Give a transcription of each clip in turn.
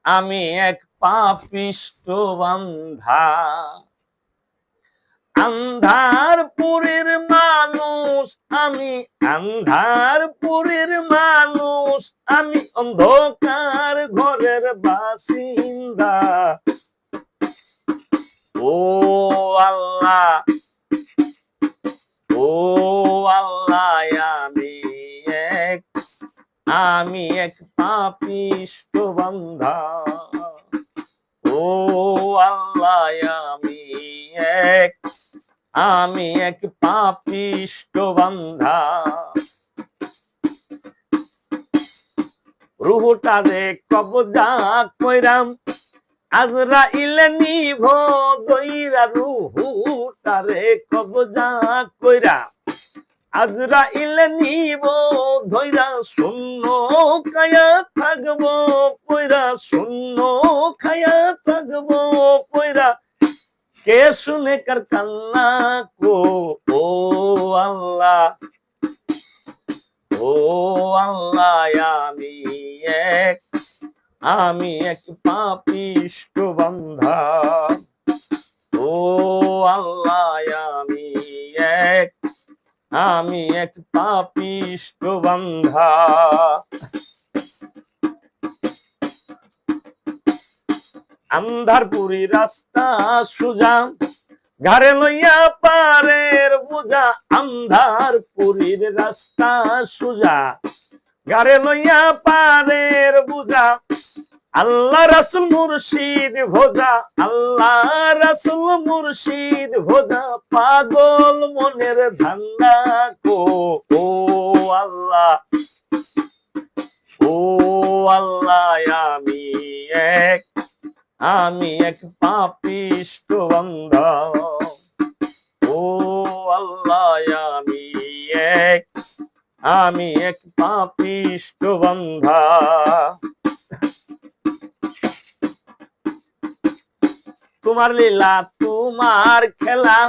আমি এক পাপিষ্ঠ বান্ধা। আন্ধারপুরের মানুষ আমি, আন্ধারপুরের মানুষ আমি, অন্ধকার ঘরের বাসিন্দা। ও আল্লাহ, ও আল্লাহ, এক আমি এক পাপিষ্ঠ বান্ধা। ও আল্লাহ, আমি এক পাপিষ্ঠ বান্ধা। রুহটারে কবজা কইরাম, আজরাইলে নিভ দইরা। রুহটারে কবজা কইরা, আজরাইলে নিব ধইরা। শূন্য খায়া থাকবো পয়রা, শূন্য খায়া থাকবো পয়রা। কে শুনে কার কান্না কো? ও আল্লাহ, ও আল্লাহ, আমি এক পাপিষ্ঠ বান্ধা। ও আল্লাহ, আমি এক পাপিষ্ঠ বান্ধা। আন্ধারপুরি রাস্তা সোজা, ঘাড়ে লইয়া পারের বোঝা। আন্ধারপুরীর রাস্তা সোজা, ঘাড়ে লইয়া পারের বোঝা। আল্লাহ রাসূল মুর্শিদ ভোজা, আল্লাহ রাসূল মুর্শিদ ভোজা। পাগল মনের ধান্দা কো? ও আল্লাহ, ও আল্লাহ, আমি এক পাপিষ্ঠ বান্ধা। ও আল্লাহ, আমি এক পাপিষ্ঠ বান্ধা। তোমার লীলা তোমার খেলা,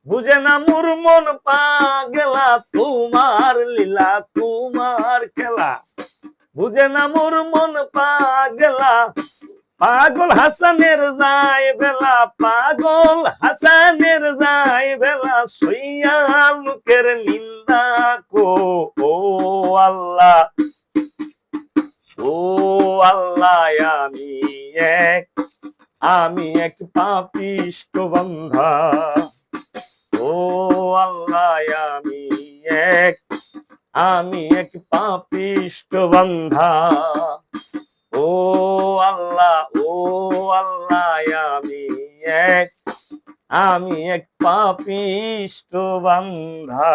বুঝে না মোর মন পাগলা। তোমার লীলা তোমার খেলা, বুঝে না মোর মন পাগলা। পাগল হাসানের যায় বেলা, পাগল হাসানের যায় বেলা। সইয়া লোকের নিন্দা কো? ও আল্লাহ, ও আল্লাহ, আমি এক পাপিষ্ঠ বান্ধা। ও আল্লাহ, আমি এক পাপিষ্ঠ বান্ধা। ও আল্লাহ, ও আল্লাহ, আমি এক পাপিষ্ঠ বান্ধা।